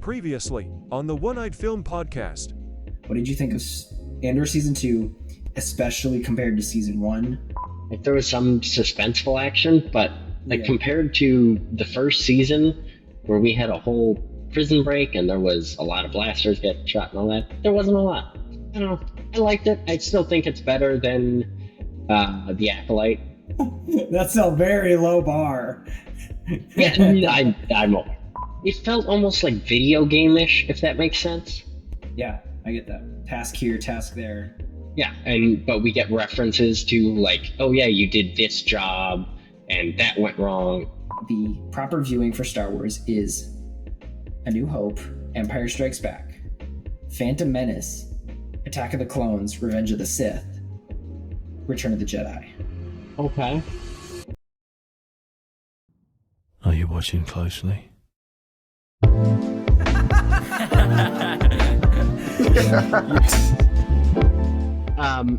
Previously, on the One-Eyed Film Podcast. What did you think of Andor Season 2, especially compared to Season 1? Like, there was some suspenseful action, but Yeah. compared to the first season, where we had a whole prison break and there was a lot of blasters get shot and all that, there wasn't a lot. I don't know. I liked it. I still think it's better than The Acolyte. That's a very low bar. Yeah, I'm aware. It felt almost like video game-ish, if that makes sense. Yeah, I get that. Task here, task there. Yeah, but we get references to, like, oh yeah, you did this job and that went wrong. The proper viewing for Star Wars is A New Hope, Empire Strikes Back, Phantom Menace, Attack of the Clones, Revenge of the Sith, Return of the Jedi. Okay. Are you watching closely?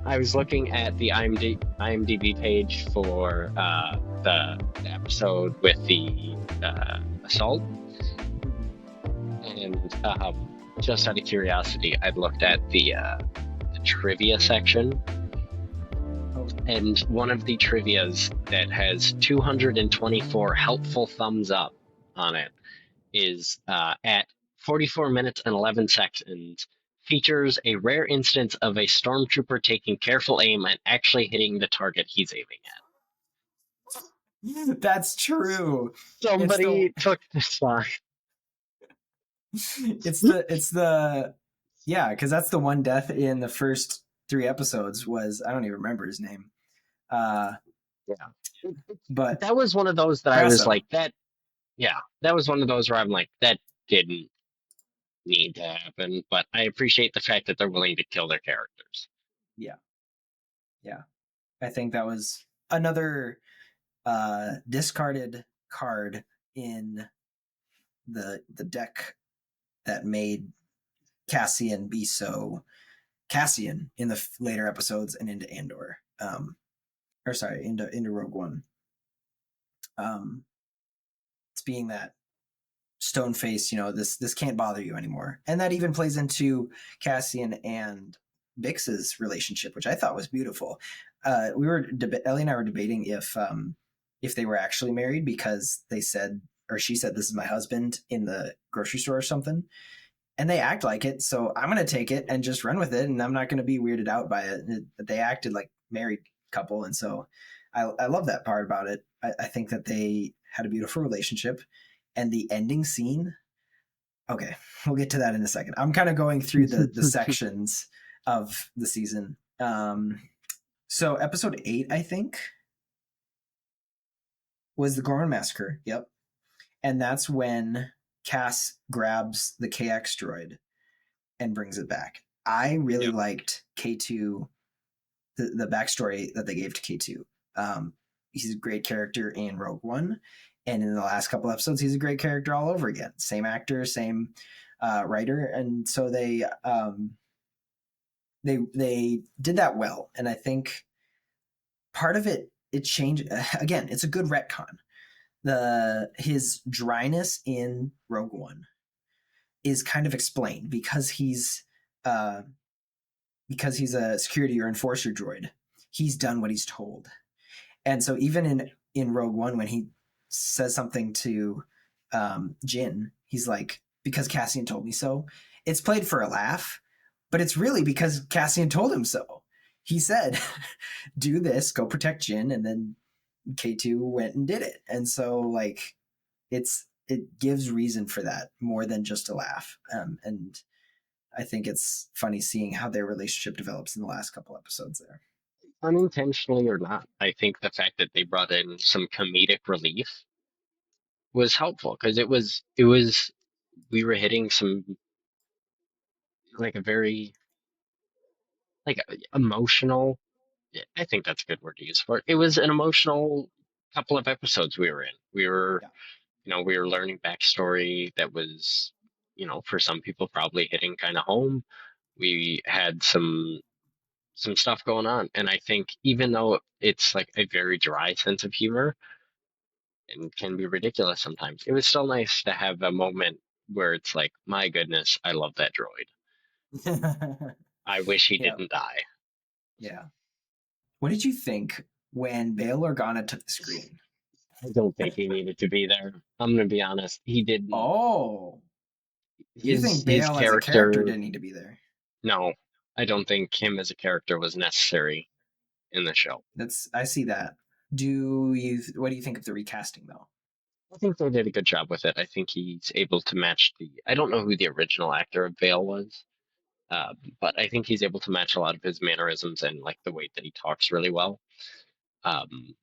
I was looking at the IMDb page for the episode with the assault, and just out of curiosity, I looked at the trivia section, and one of the trivias that has 224 helpful thumbs up on it is at 44 minutes and 11 seconds, features a rare instance of a stormtrooper taking careful aim and actually hitting the target he's aiming at. That's true. Somebody took this line. It's the yeah, because that's the one death in the first 3 episodes was, I don't even remember his name. Yeah. But That was one of those that I was like, that was one of those where I'm like, that didn't need to happen, but I appreciate the fact that they're willing to kill their characters. Yeah. I think that was another discarded card in the deck that made Cassian be so Cassian in the later episodes and into Andor. Into Rogue One. It's being that stone face, this can't bother you anymore. And that even plays into Cassian and Bix's relationship, which I thought was beautiful. Ellie and I were debating if they were actually married, because they said, or she said, this is my husband in the grocery store or something. And they act like it. So I'm going to take it and just run with it. And I'm not going to be weirded out by it. They acted like married couple. And so I love that part about it. I think that they had a beautiful relationship. And the ending scene, okay, we'll get to that in a second. I'm kind of going through the sections of the season. So episode 8, I think, was the Gorman Massacre. Yep. And that's when Cass grabs the KX droid and brings it back. I really liked K2, the backstory that they gave to K2. He's a great character in Rogue One. And in the last couple episodes, he's a great character all over again. Same actor, same writer. And so they did that well. And I think part of it changed. Again, it's a good retcon. His dryness in Rogue One is kind of explained because he's a security or enforcer droid. He's done what he's told. And so even in Rogue One, when he says something to Jin, he's like, because Cassian told me so. It's played for a laugh, but it's really because Cassian told him so. He said, do this, go protect Jin, and then K2 went and did it. And so like it gives reason for that more than just a laugh. And I think it's funny seeing how their relationship develops in the last couple episodes there. Unintentionally or not, I think the fact that they brought in some comedic relief was helpful, because we were hitting some, like, a very, like, emotional, I think that's a good word to use for it. It was an emotional couple of episodes we were in. We were learning backstory that was, for some people probably hitting kind of home. We had some stuff going on, and I think even though it's like a very dry sense of humor and can be ridiculous sometimes, it was still nice to have a moment where it's like, my goodness, I love that droid. I wish he Yeah, didn't die. yeah. What did you think when Bail Organa took the screen? I don't think he needed to be there. I'm gonna be honest. He didn't. Oh, you His think his Bale as a character character. didn't need to be there? No, I don't think him as a character was necessary in the show. I see that. What do you think of the recasting though? I think they did a good job with it. I think he's able to match the. I don't know who the original actor of Vale was, but I think he's able to match a lot of his mannerisms and like the way that he talks really well. Um,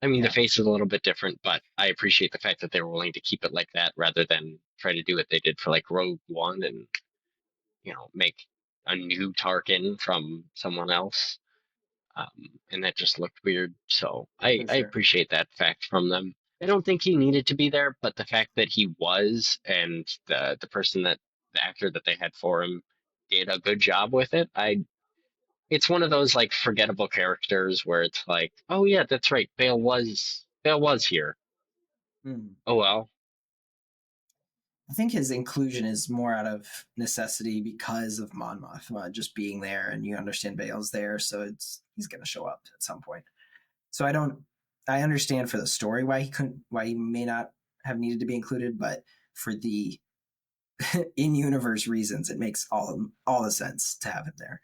I mean, the Yeah, face is a little bit different, but I appreciate the fact that they were willing to keep it like that rather than try to do what they did for like Rogue One and make a new Tarkin from someone else. And that just looked weird. So I, for I sure. appreciate that fact from them. I don't think he needed to be there, but the fact that he was and the person that the actor that they had for him did a good job with it. It's one of those like forgettable characters where it's like, oh yeah, that's right, Bale was here. Hmm. Oh well, I think his inclusion is more out of necessity because of Mon Mothma just being there, and you understand Bale's there, so he's going to show up at some point. So I understand for the story why he may not have needed to be included, but for the in universe reasons, it makes all the sense to have him there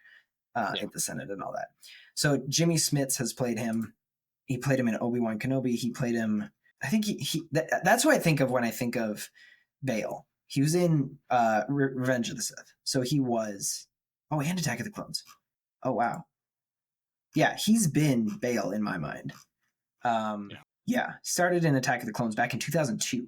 yeah, at the Senate and all that. So Jimmy Smits has played him. He played him in Obi-Wan Kenobi. He played him. I think that's what I think of when I think of Bale. He was in Revenge of the Sith. So he was. Oh, and Attack of the Clones. Oh wow. Yeah, he's been Bale in my mind. yeah, Yeah, started in Attack of the Clones back in 2002,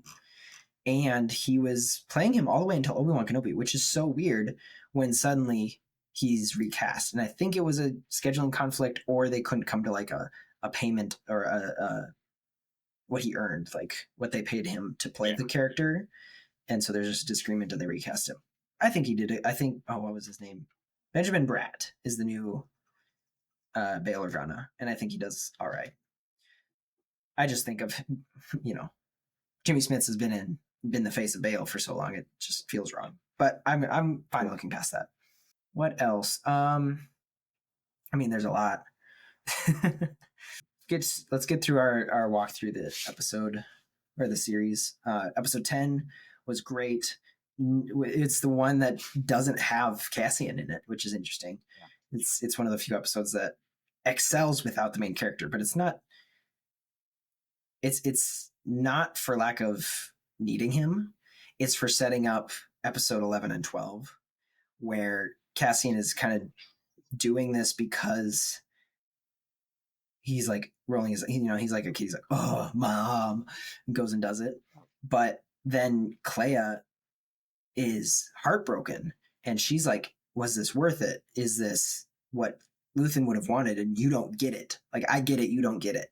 and he was playing him all the way until Obi-Wan Kenobi, which is so weird when suddenly he's recast. And I think it was a scheduling conflict, or they couldn't come to like a payment or a what he earned, like what they paid him to play yeah. the character. And so there's just a disagreement and they recast him. I think he did it. I think, oh, what was his name? Benjamin Bratt is the new Bail Organa, and I think he does all right. I just think of, you know, Jimmy Smits has been the face of Bale for so long, it just feels wrong. But I'm fine looking past that. What else? I mean, there's a lot. Let's get through our walk through the episode or the series. Episode 10 was great. It's the one that doesn't have Cassian in it, which is interesting. It's one of the few episodes that excels without the main character, but it's not for lack of needing him. It's for setting up episode 11 and 12, where Cassian is kind of doing this because he's like rolling his, he's like a kid. He's like, oh, mom, and goes and does it. But then Clea is heartbroken, and she's like, was this worth it? Is this what Luthen would have wanted? And you don't get it. Like, I get it, you don't get it.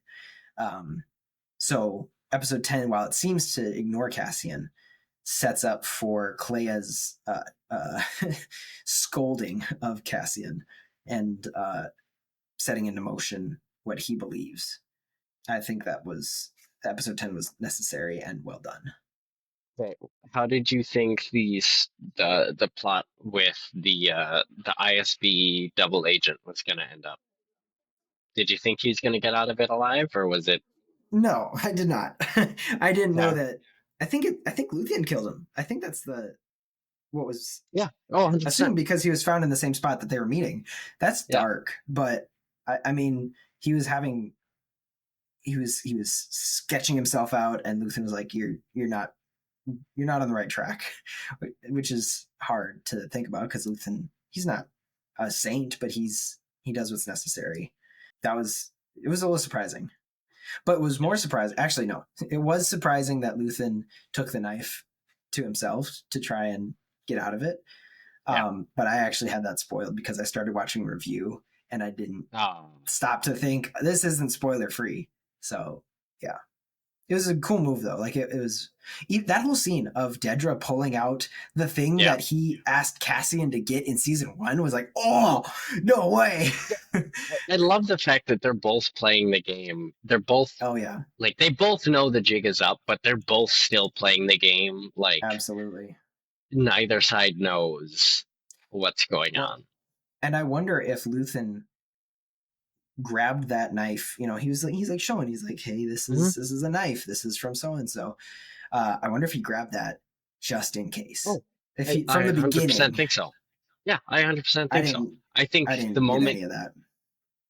So episode 10, while it seems to ignore Cassian, sets up for Clea's scolding of Cassian and setting into motion what he believes. I think that was episode 10 was necessary and well done. Okay. How did you think the plot with the ISB double agent was going to end up? Did you think he's going to get out of it alive, or was it? No, I did not. I didn't know Yeah, that. I think Luthien killed him. I think that's the what was yeah. Oh, 100%. assumed because he was found in the same spot that they were meeting. That's Yeah, dark, but I mean, he was sketching himself out, and Luthen was like, You're not on the right track," which is hard to think about because Luthen, he's not a saint, but he does what's necessary. It was a little surprising, but it was yeah, more surprising. Actually, no, it was surprising that Luthen took the knife to himself to try and get out of it. yeah. But I actually had that spoiled because I started watching review and I didn't Oh, stop to think this isn't spoiler free. So yeah, It was a cool move though. Like it was that whole scene of Dedra pulling out the thing Yeah. that he asked Cassian to get in season 1 was like, oh no way. I love the fact that they're both playing the game. They're both Oh yeah, like they both know the jig is up, but they're both still playing the game. Like absolutely. neither side knows what's going Well, on. and I wonder if Luthen grabbed that knife. You know, he's like showing. He's like, hey, Hmm. this is a knife. This is from so and so. I wonder if he grabbed that just in case. Oh, If I, he I from the 100% beginning, think so. Yeah, I 100% I think so. didn't I think I the didn't get moment any of that.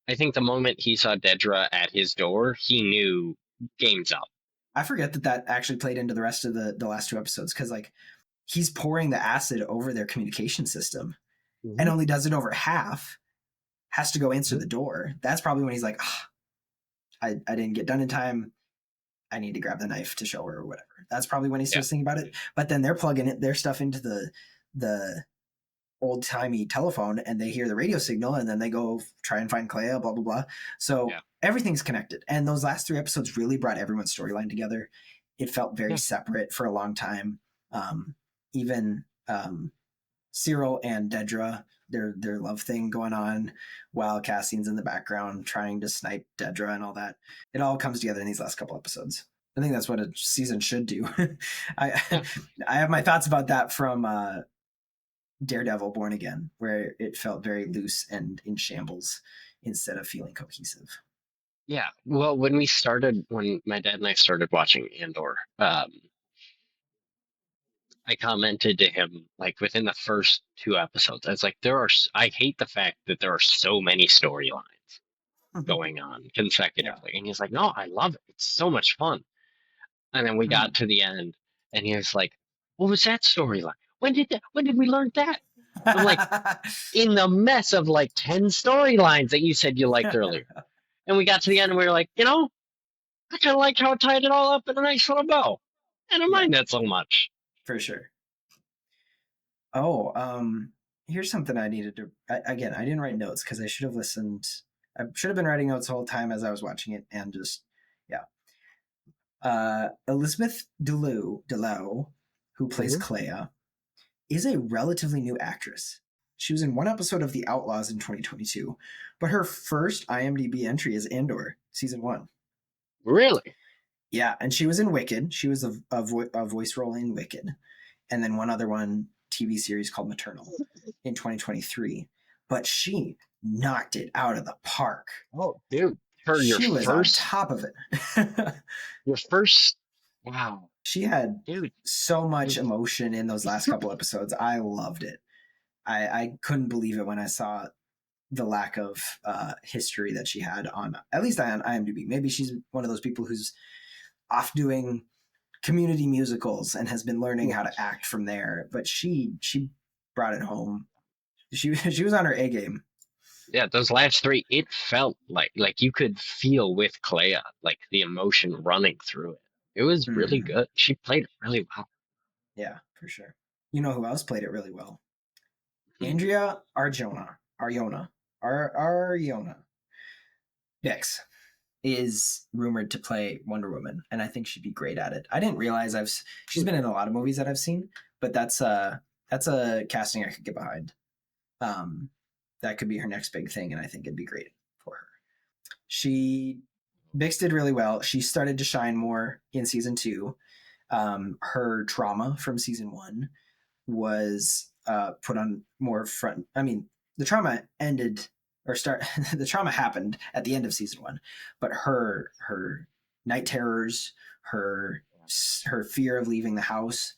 I think the moment he saw Dedra at his door, he knew game's up. I forget that that actually played into the rest of the last 2 episodes because like he's pouring the acid over their communication system and Hmm. only does it over half. Has to go answer Hmm. the door. That's probably when he's like, I didn't get done in time. I need to grab the knife to show her or whatever. That's probably when he Yeah, starts thinking about it. But then they're plugging their stuff into the old timey telephone and they hear the radio signal and then they go try and find Clea, blah blah blah. So yeah, everything's connected. And those last 3 episodes really brought everyone's storyline together. It felt very yeah, separate for a long time. Even Cyril and Dedra, their love thing going on while Cassian's in the background trying to snipe Dedra and all that. It all comes together in these last couple episodes. I think that's what a season should do. I yeah, I have my thoughts about that from Daredevil Born Again, where it felt very loose and in shambles instead of feeling cohesive. yeah. Well, when my dad and I started watching Andor, I commented to him like within the first 2 episodes, I was like, I hate the fact that there are so many storylines going on Yeah. consecutively. And he's like, no, I love it. It's so much fun. And then we got Mhm. to the end and he was like, what was that storyline? When did we learn that? I'm like, in the mess of like 10 storylines that you said you liked earlier. And we got to the end and we were like, I kind of liked how it tied it all up in a nice little bow. I don't Yeah, mind that so much. for sure. Oh, here's something I needed to. Again, I didn't write notes because I should have listened. I should have been writing notes the whole time as I was watching it, and just yeah. Elizabeth Delau, who plays Hmm. Clea, is a relatively new actress. She was in one episode of The Outlaws in 2022, but her first IMDb entry is Andor, season 1. Really? Yeah, and she was in Wicked. She was a voice role in Wicked, and then one other one TV series called Maternal in 2023. But she knocked it out of the park. Oh, dude. For She was on top of it. your first, wow, She had dude. so much Dude. emotion in those last couple episodes. I loved it. I couldn't believe it when I saw the lack of history that she had on, at least on IMDb. Maybe she's one of those people who's off doing community musicals and has been learning how to act from there. But she brought it home. She was on her A game. Yeah, those last three, it felt like you could feel with Clea, like the emotion running through it. It was really Mm, good. She played it really well. yeah, for sure. You know who else played it really well? Hmm. Andrea Ariona Dix is rumored to play Wonder Woman, and I think she'd be great at it. I didn't realize she's been in a lot of movies that I've seen, but that's a casting I could get behind. Um, that could be her next big thing, and I think it'd be great for her. She Bix did really well. She started to shine more in season 2. Her trauma from season 1 was put on more front. I mean, the trauma ended or start. The trauma happened at the end of season 1, but her night terrors, her her fear of leaving the house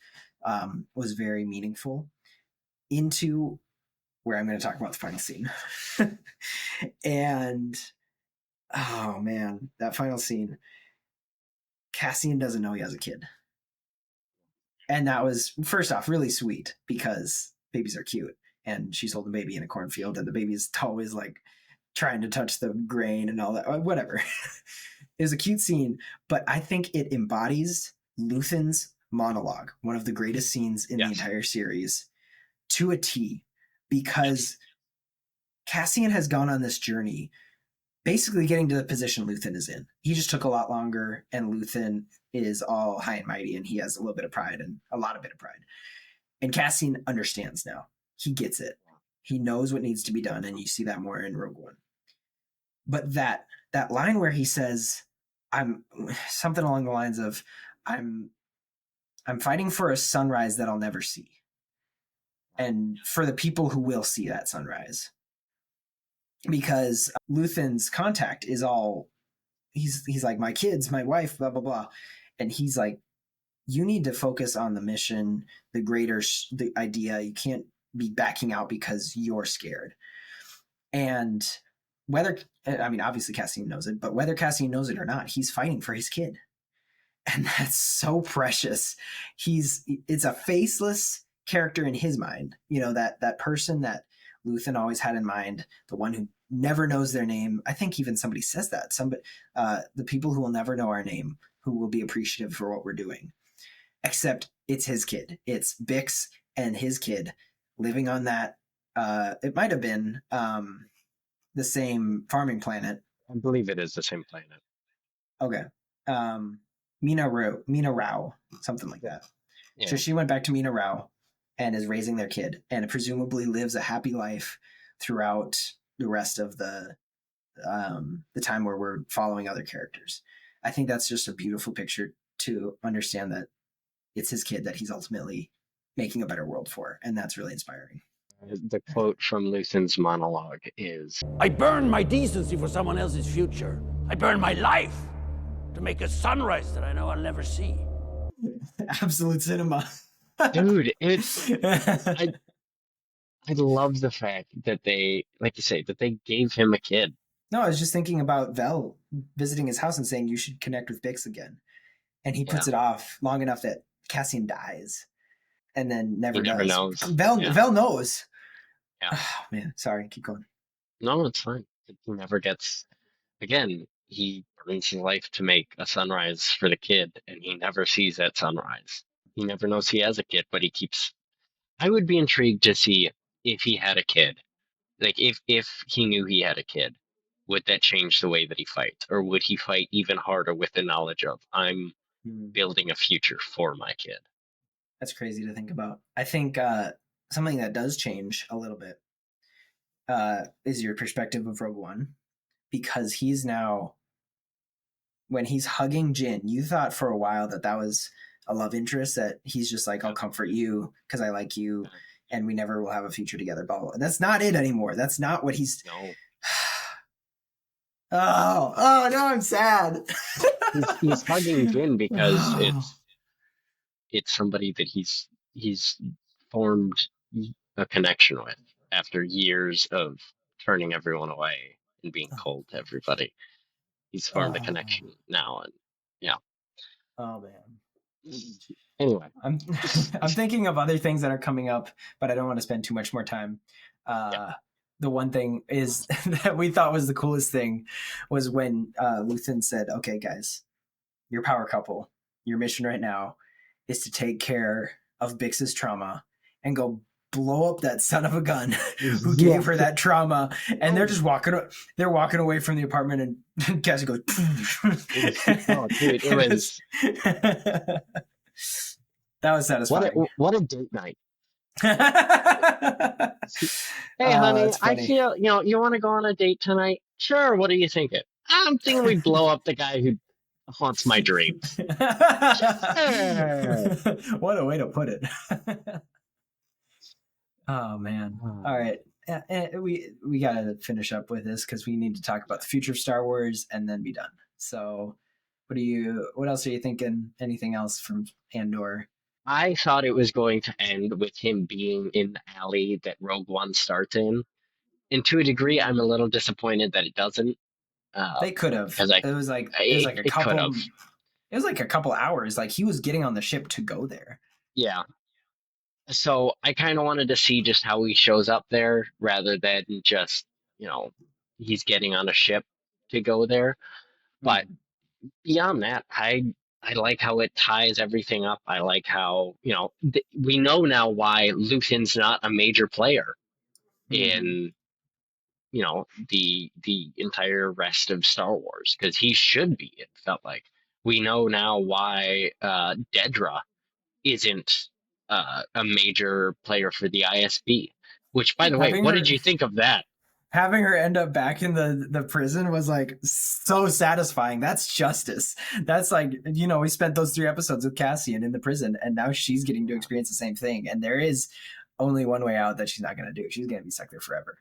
was very meaningful. Into where I'm going to talk about the final scene, and oh man, that final scene. Cassian doesn't know he has a kid. And that was, first off, really sweet because babies are cute. And she's holding a baby in a cornfield, and the baby's always like trying to touch the grain and all that. Whatever. It was a cute scene, but I think it embodies Luthen's monologue, one of the greatest scenes in the Yes, entire series, to a T, yes, because Cassian has gone on this journey basically getting to the position Luthen is in. He just took a lot longer, and Luthen is all high and mighty, and he has a little bit of pride and a lot of bit of pride. And Cassian understands now. He gets it. He knows what needs to be done, and you see that more in Rogue One. But that line where he says, "I'm," something along the lines of, "I'm fighting for a sunrise that I'll never see, and for the people who will see that sunrise." Because Luthen's contact is all, he's like, my kids, my wife, blah blah blah, and he's like, you need to focus on the mission, the greater the idea. You can't be backing out because you're scared. And whether, I mean, obviously Cassian knows it, but whether Cassian knows it or not, he's fighting for his kid, and that's so precious. It's a faceless character in his mind, that person that Luthen always had in mind, the one who never knows their name. I think even somebody says that. The people who will never know our name, who will be appreciative for what we're doing. Except it's his kid. It's Bix and his kid living on that. It might have been the same farming planet. I believe it is the same planet. Okay. Mina Rao, something like that. Yeah. So she went back to Mina Rao and is raising their kid, and presumably lives a happy life throughout the rest of the time where we're following other characters. I think that's just a beautiful picture to understand that it's his kid that he's ultimately making a better world for, and that's really inspiring. The quote from Luthen's monologue is, "I burn my decency for someone else's future. I burn my life to make a sunrise that I know I'll never see." Absolute cinema. Dude, I love the fact that they, like you say, that they gave him a kid. No, I was just thinking about Vel visiting his house and saying, you should connect with Bix again. And he puts it off long enough that Cassian dies, and then never knows. Vel knows. Yeah. Oh, man, sorry, keep going. No, it's fine. He never gets, again, he burns his life to make a sunrise for the kid, and he never sees that sunrise. He never knows he has a kid, but he keeps. I would be intrigued to see if he had a kid. Like, if he knew he had a kid, would that change the way that he fights? Or would he fight even harder with the knowledge of, I'm building a future for my kid? That's crazy to think about. I think something that does change a little bit is your perspective of Rogue One, because he's now, when he's hugging Jyn, you thought for a while that was a love interest, that he's just like, I'll comfort you because I like you, and we never will have a future together, blah, blah. That's not it anymore. That's not what he's. No. Oh, no, I'm sad. he's hugging Jyn because it's somebody that he's formed a connection with after years of turning everyone away and being cold to everybody. He's formed a connection now, and yeah. Oh man. Anyway, I'm thinking of other things that are coming up, but I don't want to spend too much more time. The one thing is that we thought was the coolest thing was when Luthen said, "Okay, guys, your power couple, your mission right now is to take care of Bix's trauma and go blow up that son of a gun who gave her that trauma." And they're just walking away from the apartment, and Cassie goes, "Oh, dude, it was." That was satisfying. What a date night. Hey, honey, I feel, you want to go on a date tonight? Sure, what are you thinking? I'm thinking we blow up the guy who haunts my dreams. Sure. What a way to put it. Oh, man. All right. We got to finish up with this because we need to talk about the future of Star Wars and then be done. So what else are you thinking? Anything else from Andor? I thought it was going to end with him being in the alley that Rogue One starts in. And to a degree, I'm a little disappointed that it doesn't. They could have. It was like a couple. It was like a couple hours. Like he was getting on the ship to go there. Yeah. So I kind of wanted to see just how he shows up there rather than just, he's getting on a ship to go there. But beyond that, I like how it ties everything up. I like how, we know now why Luthen's not a major player in the entire rest of Star Wars, because he should be. It felt like we know now why Dedra isn't a major player for the ISB. Which, by the way, Having what her did you think of that? having her end up back in the prison was like so satisfying. That's justice. That's like, we spent those 3 episodes with Cassian in the prison, and now she's getting to experience the same thing. And there is only one way out that she's not going to do. She's going to be stuck there forever.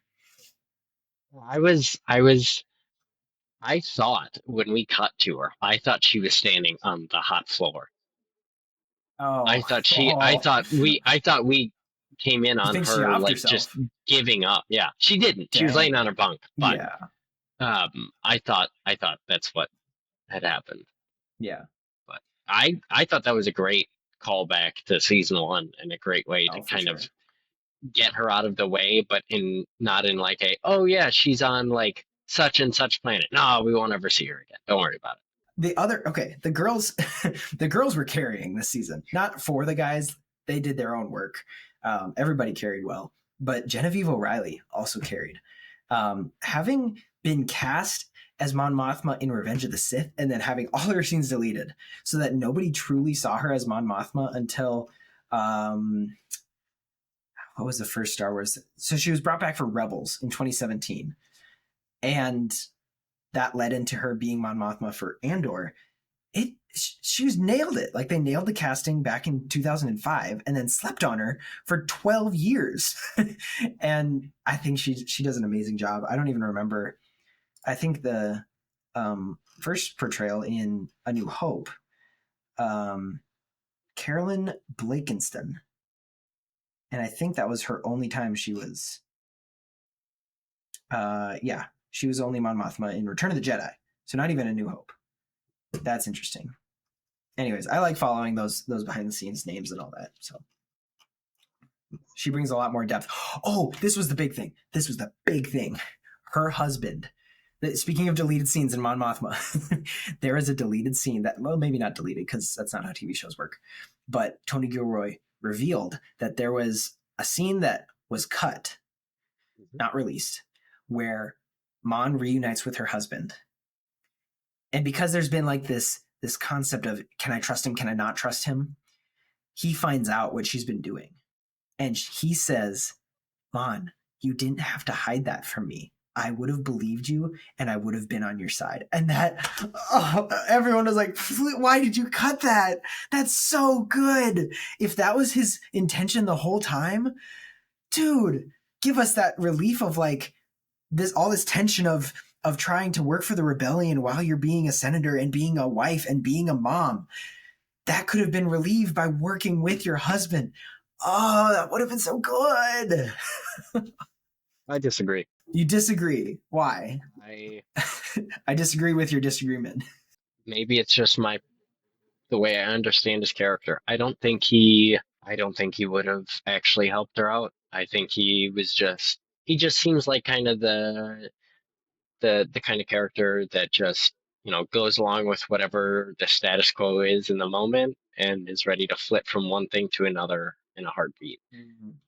I thought when we cut to her, I thought she was standing on the hot floor. Oh, I thought we came in you on think she her offed like herself? just giving up. Yeah, she didn't. She was Dang. laying on her bunk, but Yeah. I thought that's what had happened. Yeah. But I thought that was a great callback to season 1 and a great way to kind of get her out of the way, but not in like oh yeah, she's on like such and such planet. No, we won't ever see her again. Don't worry about it. The girls the girls were carrying this season, not for the guys. They did their own work. Everybody carried well, but Genevieve O'Reilly also carried. Having been cast as Mon Mothma in Revenge of the Sith, and then having all her scenes deleted so that nobody truly saw her as Mon Mothma until what was the first Star Wars? So she was brought back for Rebels in 2017, and that led into her being Mon Mothma for Andor. She was nailed it. Like, they nailed the casting back in 2005 and then slept on her for 12 years. And I think she does an amazing job. I don't even remember. I think the first portrayal in A New Hope, Carolyn Blakenston. And I think that was her only time she was she was only Mon Mothma in Return of the Jedi. So not even A New Hope. That's interesting. Anyways, I like following those behind the scenes names and all that. So she brings a lot more depth. Oh, this was the big thing. Her husband. Speaking of deleted scenes in Mon Mothma, there is a deleted scene that, well, maybe not deleted because that's not how TV shows work. But Tony Gilroy revealed that there was a scene that was cut, not released, where Mon reunites with her husband. And because there's been like this concept of, can I trust him? Can I not trust him? He finds out what she's been doing. And he says, Mon, you didn't have to hide that from me. I would have believed you and I would have been on your side. And that, everyone was like, why did you cut that? That's so good. If that was his intention the whole time, dude, give us that relief of like all this tension of trying to work for the rebellion while you're being a senator and being a wife and being a mom. That could have been relieved by working with your husband. Oh, that would have been so good. I disagree. You disagree. Why? I disagree with your disagreement. Maybe it's just the way I understand his character. I don't think he would have actually helped her out. I think he just seems like kind of the kind of character that just, goes along with whatever the status quo is in the moment and is ready to flip from one thing to another in a heartbeat.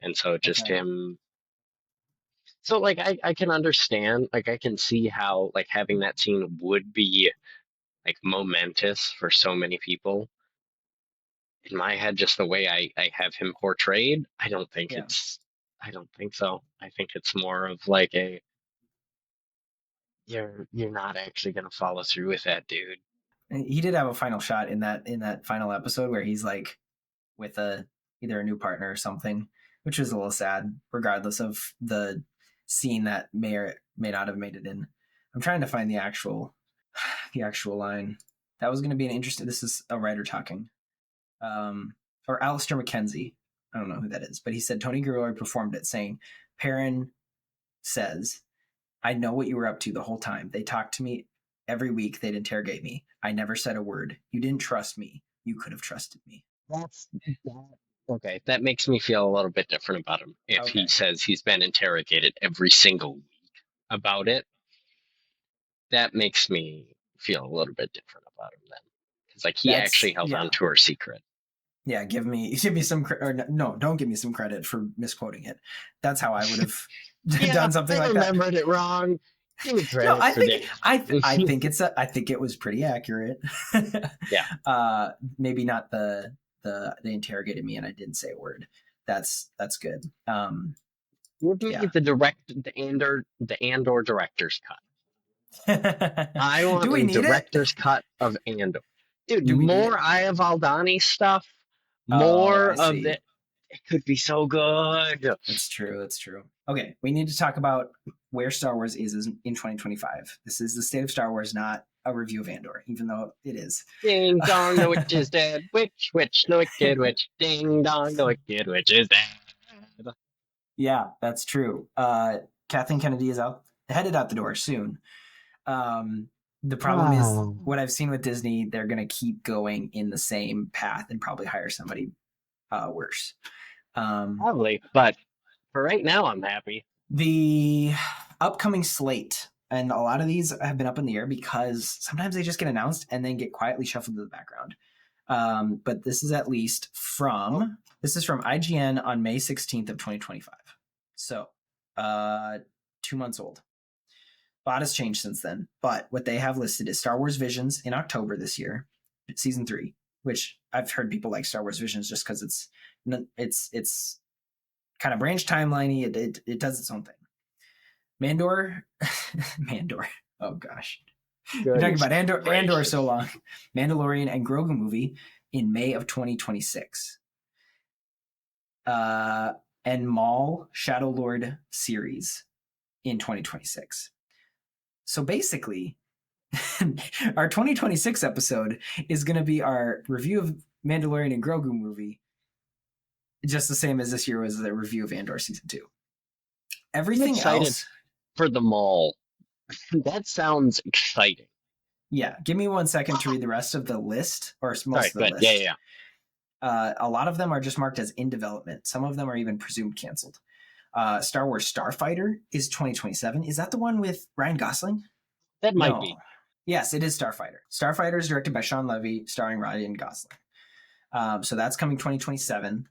And so just him. So like I can understand, like I can see how like having that scene would be like momentous for so many people. In my head, just the way I have him portrayed, I don't think so. I think it's more of like you're not actually gonna follow through with that, dude. He did have a final shot in that final episode where he's like with either a new partner or something, which was a little sad, regardless of the scene that may or may not have made it in. I'm trying to find the actual line. That was going to be an interesting. This is a writer talking, or Alistair McKenzie. I don't know who that is, but he said Tony Gilroy performed it, saying, "Perrin says, I know what you were up to the whole time. They talked to me every week. They'd interrogate me. I never said a word. You didn't trust me. You could have trusted me." Okay, that makes me feel a little bit different about him. If he says he's been interrogated every single week about it, that makes me feel a little bit different about him then. Because like he actually held on to her secret. Yeah, give me some credit. No, don't give me some credit for misquoting it. That's how I would have Yeah, done something I like that. remembered it wrong. Give me No, credit I for think that. I think it was pretty accurate. Yeah. Maybe not they interrogated me and I didn't say a word. That's good. Give me Yeah. the Andor director's cut. I Do want we a need it? director's cut of Andor. Dude, Do we need more it? Eye of Aldani stuff, Oh, more I of see. it. It could be so good. That's true. That's true. Okay, we need to talk about where Star Wars is in 2025. This is the state of Star Wars, not a review of Andor, even though it is. Ding dong, the witch is dead. Witch, the wicked witch. Ding dong, the wicked witch is dead. Yeah, that's true. Kathleen Kennedy is headed out the door soon. The problem is Oh, what I've seen with Disney, they're going to keep going in the same path and probably hire somebody worse. probably, but for right now, I'm happy. The upcoming slate, and a lot of these have been up in the air because sometimes they just get announced and then get quietly shuffled to the background. But this is at least from IGN on May 16th of 2025. So 2 months old. A lot has changed since then, but what they have listed is Star Wars Visions in October this year, season 3, which I've heard people like Star Wars Visions just because it's kind of branch timeliney. It does its own thing. Mandor, Mandor. Oh gosh, you're talking about Andor so long. Mandalorian and Grogu movie in May of 2026. And Maul Shadow Lord series in 2026. So basically, our 2026 episode is going to be our review of Mandalorian and Grogu movie, just the same as this year was the review of Andor season 2. I'm Everything excited else, for the mall. That sounds exciting. yeah. Give me 1 second to read the rest of the list, or All right, most of the good. Yeah, list. yeah, yeah. A lot of them are just marked as in development. Some of them are even presumed canceled. Star Wars Starfighter is 2027. Is that the one with Ryan Gosling? That might No. be. Yes, it is Starfighter. Starfighter is directed by Sean Levy, starring Ryan Gosling. So that's coming 2027.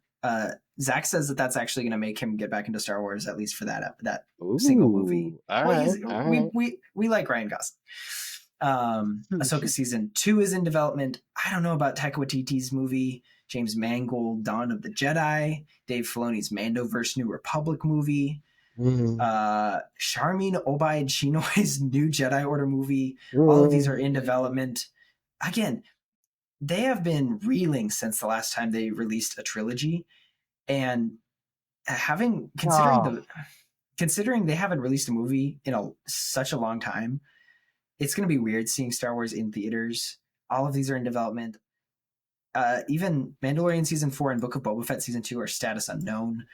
Zach says that that's actually going to make him get back into Star Wars, at least for that single movie. All Well, right, all right. we like Ryan Gosling. Ahsoka season 2 is in development. I don't know about Taika Waititi's movie, James Mangold, Dawn of the Jedi, Dave Filoni's Mandoverse New Republic movie, Sharmeen Obaid Chinoy's new Jedi Order movie. All of these are in development. Again, they have been reeling since the last time they released a trilogy, and considering they haven't released a movie in such a long time, it's going to be weird seeing Star Wars in theaters. All of these are in development. Even Mandalorian season 4 and Book of Boba Fett season 2 are status unknown.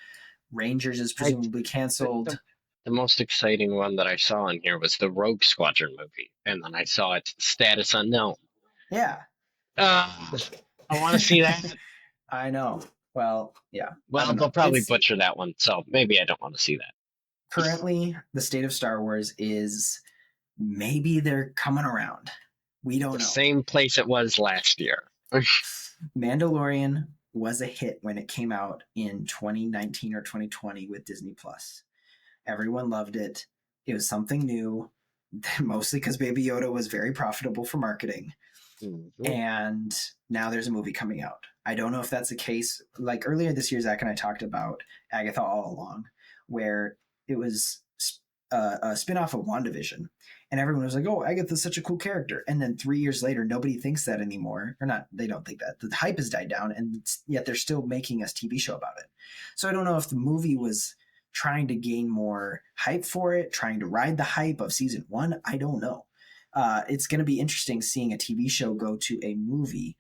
Rangers is presumably canceled. The most exciting one that I saw in here was the Rogue Squadron movie, and then I saw its status unknown. Yeah, I want to see that. I know. Well, yeah. Well, they'll probably butcher that one, so maybe I don't want to see that. Currently, the state of Star Wars is maybe they're coming around. We don't know. Same place it was last year. Mandalorian was a hit when it came out in 2019 or 2020 with Disney Plus. Everyone loved it. It was something new, mostly because Baby Yoda was very profitable for marketing. Mm-hmm. And now there's a movie coming out. I don't know if that's the case. Like earlier this year, Zach and I talked about Agatha All Along, where it was a spinoff of WandaVision. And everyone was like, oh, Agatha's such a cool character. And then 3 years later, nobody thinks that anymore. Or not, they don't think that. The hype has died down, and yet they're still making a TV show about it. So I don't know if the movie was trying to gain more hype for it, trying to ride the hype of season 1. I don't know. It's going to be interesting seeing a TV show go to a movie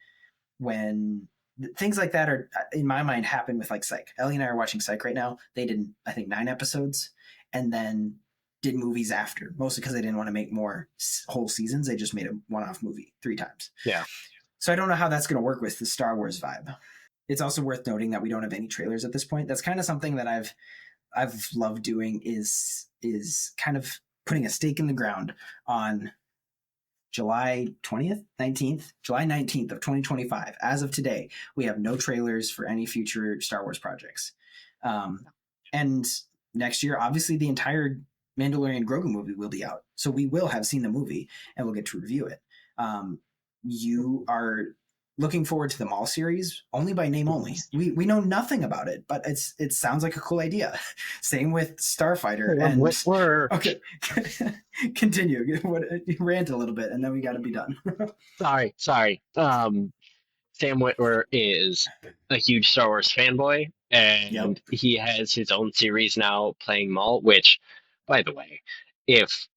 when things like that are, in my mind, happen with like Psych. Ellie and I are watching Psych right now. They did, I think, 9 episodes and then did movies after, mostly because they didn't want to make more whole seasons. They just made a one-off movie 3 times. Yeah. So I don't know how that's going to work with the Star Wars vibe. It's also worth noting that we don't have any trailers at this point. That's kind of something that I've loved doing is kind of putting a stake in the ground on July 19th of 2025. As of today, we have no trailers for any future Star Wars projects. And next year, obviously, the entire Mandalorian Grogu movie will be out, so we will have seen the movie and we'll get to review it. You are looking forward to the Maul series only by name only. We know nothing about it, but it sounds like a cool idea. Same with Starfighter. And We're okay, continue. Rant a little bit, and then we got to be done. sorry. Sam Witwer is a huge Star Wars fanboy, Yep. and he has his own series now playing Maul. Which, by the way, if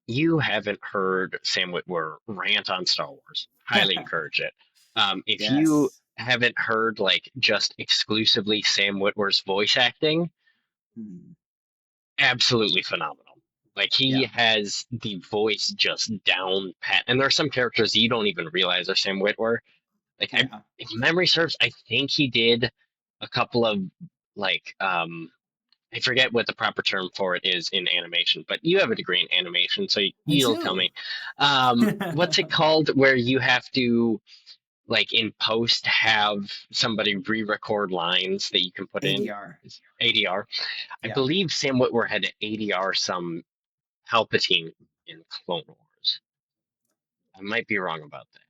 you haven't heard Sam Witwer rant on Star Wars, highly encourage it. If you Yes. haven't heard like just exclusively Sam Witwer's voice acting, absolutely phenomenal. Like he Yeah. has the voice just down pat, and there are some characters you don't even realize are Sam Witwer. Like Yeah. if memory serves, I think he did a couple of like I forget what the proper term for it is in animation, but you have a degree in animation, so I you'll tell do. me. What's it called where you have to like in post have somebody re-record lines that you can put in? ADR. It's ADR. I Yeah. believe Sam Witwer had to ADR some Palpatine in Clone Wars. I might be wrong about that.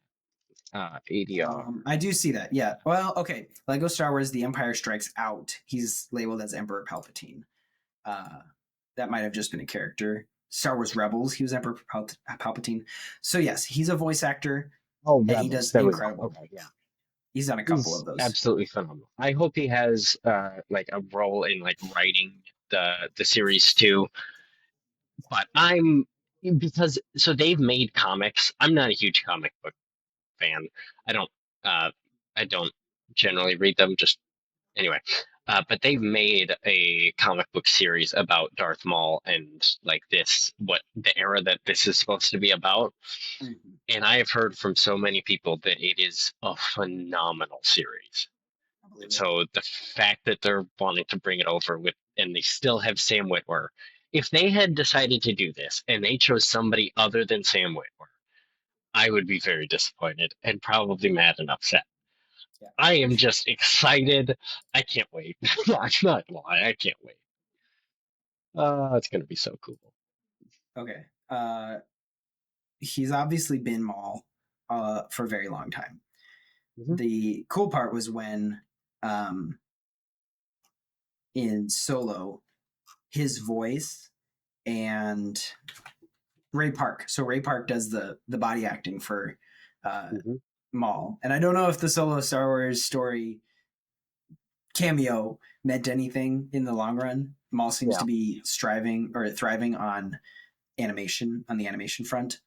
ADR. I do see that. Yeah. Well, okay. Lego Star Wars: The Empire Strikes Out. He's labeled as Emperor Palpatine. Uh, that might have just been a character. Star Wars Rebels. He was Emperor Palpatine. So yes, he's a voice actor, Oh, and he Rebels. does There we go. incredible. Okay, yeah. He's done a couple He's of those. absolutely phenomenal. I hope he has like a role in like writing the series too. But I'm because so they've made comics. I'm not a huge comic book fan. I don't uh I don't generally read them, just anyway. But they've made a comic book series about Darth Maul and like this, what the era that this is supposed to be about. Mhm. And I have heard from so many people that it is a phenomenal series. I believe And it. so the fact that they're wanting to bring it over with, and they still have Sam Witwer, if they had decided to do this and they chose somebody other than Sam Witwer, I would be very disappointed and probably mad and upset. Yeah. I am just excited. I can't wait. I'm not gonna lie, I can't wait. It's gonna be so cool. Okay. He's obviously been Maul for a very long time. Mhm. The cool part was when um, in Solo, his voice and Ray Park. So Ray Park does the body acting for Mhm. Maul, and I don't know if the Solo Star Wars story cameo meant anything in the long run. Maul seems Yeah. to be striving or thriving on the animation front,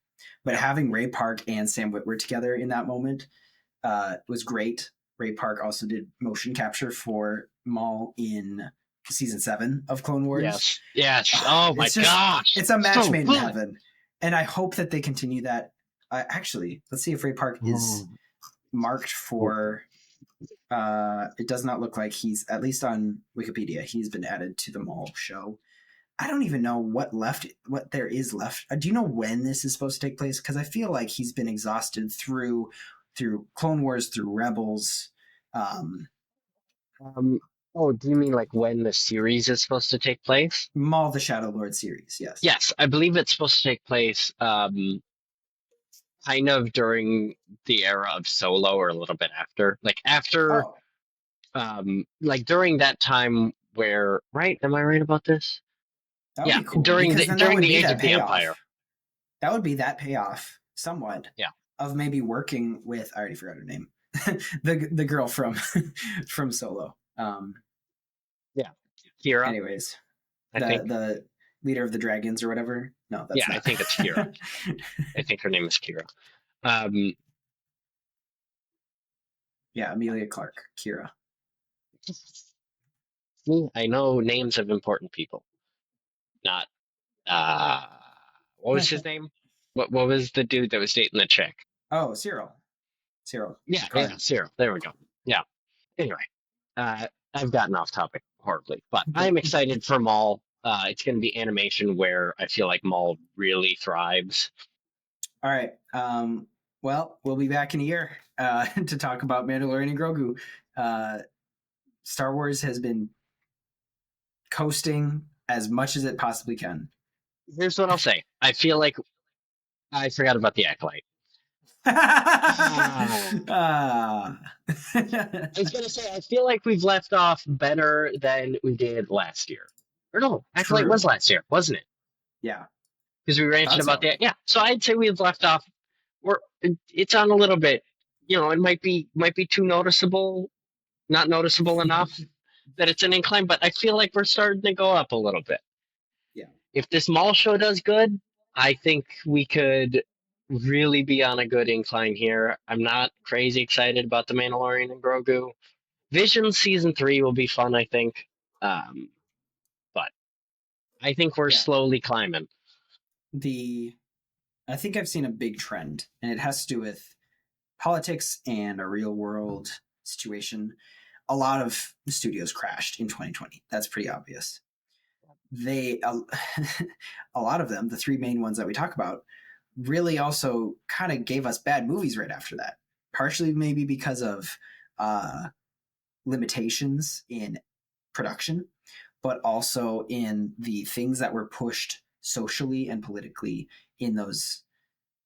but having Ray Park and Sam Witwer together in that moment was great. Ray Park also did motion capture for Maul in season 7 of Clone Wars. Yes. Yes. Oh my It's just gosh. it's a match So made in good. heaven, and I hope that they continue that. Actually, let's see if Ray Park is marked for. It does not look like he's, at least on Wikipedia, he's been added to the Maul show. I don't even know what there is left. Do you know when this is supposed to take place? Because I feel like he's been exhausted through Clone Wars, through Rebels. Um, Oh, do you mean like when the series is supposed to take place? Maul the Shadow Lord series, yes. Yes, I believe it's supposed to take place kind of during the era of Solo or a little bit after. Like after Oh, like during that time where, right? Am I right about this? that would Yeah, be cool during because the then that would age be that of the Empire. payoff. That would be that payoff somewhat. Yeah. Of maybe working with, I already forgot her name, the girl from from Solo. Yeah. Kira, Anyways, I think. the leader of the dragons or whatever. No, that's Yeah, not. I think it's Kira. I think her name is Kira. Um, Yeah, Amelia Clark, Kira. see, I know names of important people. Not uh, what was his name? What was the dude that was dating the chick? Oh, Cyril. Yeah, yeah, Karn. Cyril. There we go. Yeah. Anyway, I've gotten off topic horribly, but I'm excited for Maul. It's going to be animation where I feel like Maul really thrives. All right. Well, we'll be back in a year to talk about Mandalorian and Grogu. Star Wars has been coasting as much as it possibly can. Here's what I'll say. I feel like I forgot about the Acolyte. Ah. Ah. I was gonna say I feel like we've left off better than we did last year. Or no, Acolyte was True. last year, wasn't it? Yeah, Because we I ranted thought about so. that. Yeah, so I'd say we've left off. It's on a little bit. It might be too noticeable, not noticeable enough that it's an incline, but I feel like we're starting to go up a little bit. Yeah. If this Maul show does good, I think we could really be on a good incline here. I'm not crazy excited about the Mandalorian and Grogu. Vision season 3 will be fun, I think. Um, but I think we're Yeah. slowly climbing. I think I've seen a big trend, and it has to do with politics and a real world situation. A lot of studios crashed in 2020. That's pretty obvious. They, a lot of them, the three main ones that we talk about, really also kind of gave us bad movies right after that. Partially maybe because of limitations in production, but also in the things that were pushed socially and politically in those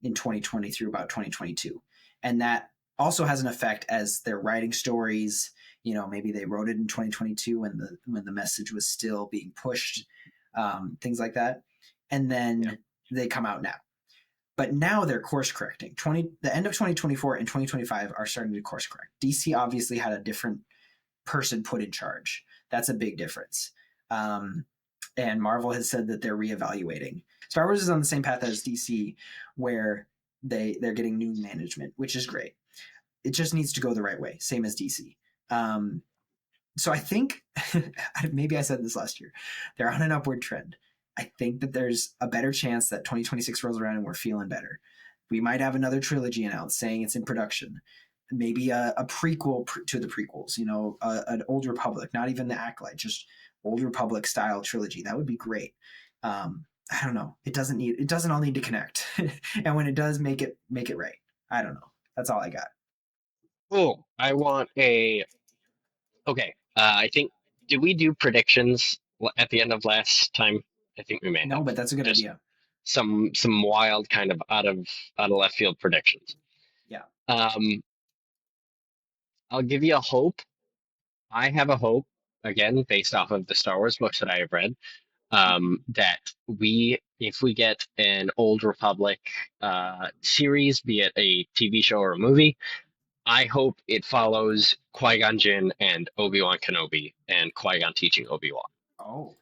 in 2020 through about 2022. And that also has an effect as they're writing stories. Maybe they wrote it in 2022 when the message was still being pushed, things like that. And then they come out now. But now they're course correcting. The end of 2024 and 2025 are starting to course correct. DC obviously had a different person put in charge. That's a big difference. And Marvel has said that they're reevaluating. Star Wars is on the same path as DC, where they're getting new management, which is great. It just needs to go the right way, same as DC. So I think, maybe I said this last year, they're on an upward trend. I think that there's a better chance that 2026 rolls around and we're feeling better. We might have another trilogy announced saying it's in production. Maybe a prequel to the prequels, an Old Republic, not even the Acolyte, just Old Republic style trilogy. That would be great. I don't know. It doesn't all need to connect. And when it does, make it right. I don't know. That's all I got. Oh, I want a. Okay, I think. Did we do predictions at the end of last time? I think we may No, have. but that's a good Just idea. some wild kind of out of left field predictions. Yeah. I'll give you a hope. I have a hope, again, based off of the Star Wars books that I have read, that if we get an Old Republic series, be it a TV show or a movie, I hope it follows Qui-Gon Jinn and Obi-Wan Kenobi and Qui-Gon teaching Obi-Wan. Oh,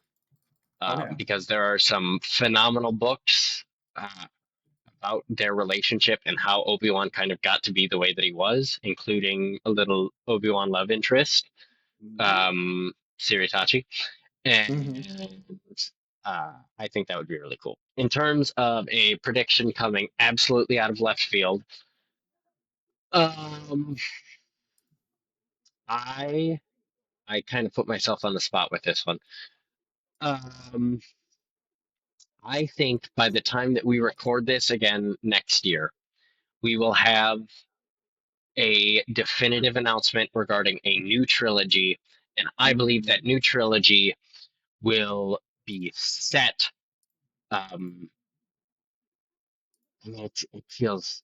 okay. Because there are some phenomenal books about their relationship and how Obi-Wan kind of got to be the way that he was, including a little Obi-Wan love interest, Siritachi. And I think that would be really cool. In terms of a prediction coming absolutely out of left field, I kind of put myself on the spot with this one. I think by the time that we record this again next year, we will have a definitive announcement regarding a new trilogy, and I believe that new trilogy will be set. It feels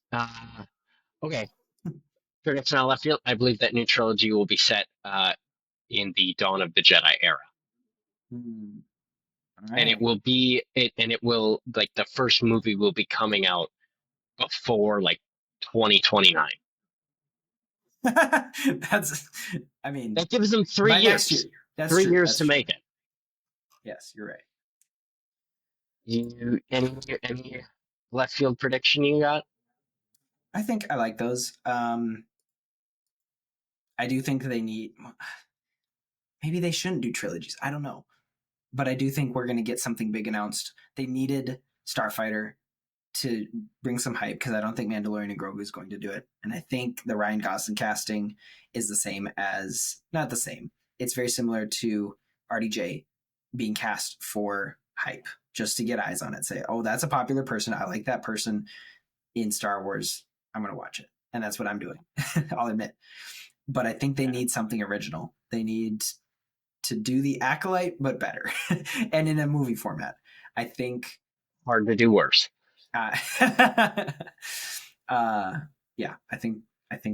okay. Prediction on left field. I believe that new trilogy will be set in the Dawn of the Jedi era, and it will be it, and it will like the first movie will be coming out before like 2029. That's, I mean, That gives them 3 by years. next year. That's 3 true. years That's to true. make it. Yes, you're right. Any left field prediction you got? I think I like those. I do think they need. Maybe they shouldn't do trilogies. I don't know, but I do think we're going to get something big announced. They needed Starfighter to bring some hype because I don't think Mandalorian and Grogu is going to do it. And I think the Ryan Gosling casting is the same as not the same. It's very similar to RDJ being cast for hype, just to get eyes on it. Say, oh, that's a popular person. I like that person in Star Wars. I'm going to watch it. And that's what I'm doing. I'll admit. But I think they need something original. They need to do the Acolyte, but better, and in a movie format. I think Hard to do worse. uh, yeah, I think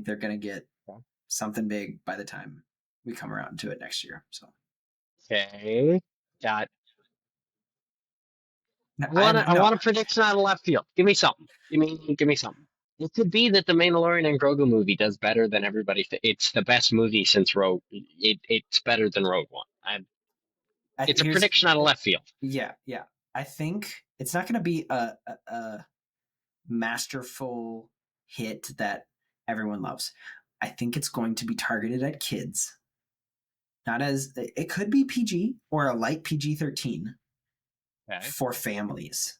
they're gonna get something big by the time we come around to it next year. So Okay. Got. no, I want a prediction out of left field. Give me something. Give me something. It could be that the Mandalorian and Grogu movie does better than everybody. It's the best movie since Rogue. It's better than Rogue One. It's a prediction out of left field. Yeah. I think it's not going to be a masterful hit that everyone loves. I think it's going to be targeted at kids. Not as it could be PG or a light PG-13 for families,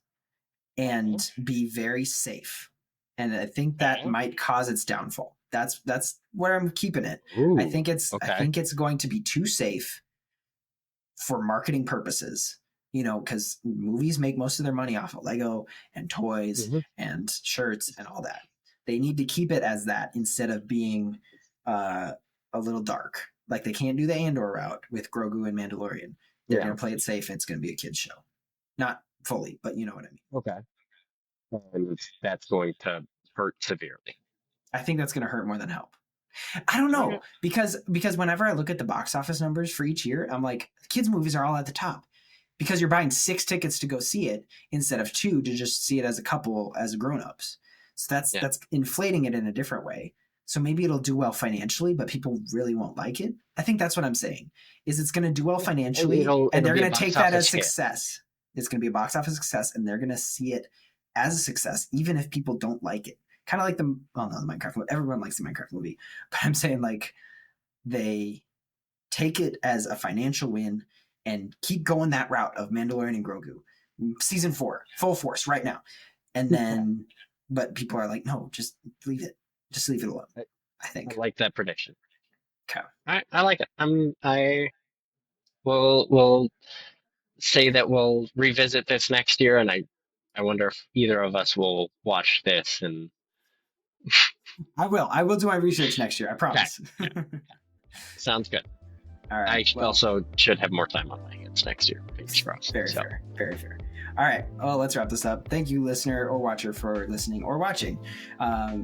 and be very safe. And I think that might cause its downfall. That's where I'm keeping it. Ooh, I think it's going to be too safe for marketing purposes, because movies make most of their money off of Lego and toys and shirts and all that. They need to keep it as that instead of being a little dark. Like, they can't do the Andor route with Grogu and Mandalorian. They're going to play it safe, and it's going to be a kid's show. Not fully, but you know what I mean. Okay. And that's going to hurt severely. I think that's going to hurt more than help. I don't know, because whenever I look at the box office numbers for each year, I'm like, kids' movies are all at the top because you're buying 6 tickets to go see it instead of 2 to just see it as a couple as grown-ups. So that's inflating it in a different way. So maybe it'll do well financially, but people really won't like it. I think that's what I'm saying, is it's going to do well financially, and they're going to take that as success. It's going to be a box office success, and they're going to see it as a success, even if people don't like it. Kind of like the Minecraft movie. Everyone likes the Minecraft movie, but I'm saying, like, they take it as a financial win and keep going that route of Mandalorian and Grogu. Season 4, full force right now. And then, but people are like, no, just leave it. Just leave it alone. I think. I like that prediction. Okay. I like it. I will say that we'll revisit this next year, and I wonder if either of us will watch this. And I will do my research next year. I promise. Okay. Sounds good. All right. I also should have more time on my hands next year. Very fair. Very fair. All right. Well, let's wrap this up. Thank you, listener or watcher, for listening or watching.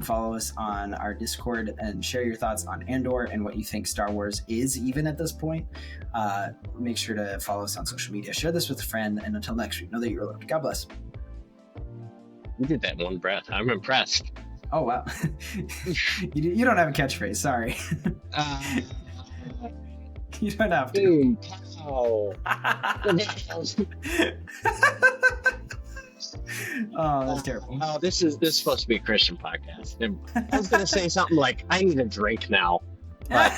Follow us on our Discord and share your thoughts on Andor and what you think Star Wars is, even at this point. Make sure to follow us on social media. Share this with a friend. And until next week, know that you're loved. God bless. You did that in one breath. I'm impressed. Oh, wow. You don't have a catchphrase. Sorry. You don't have to. Boom. Pow. Oh, that's terrible. Oh, this is supposed to be a Christian podcast. I was going to say something like, I need a drink now. But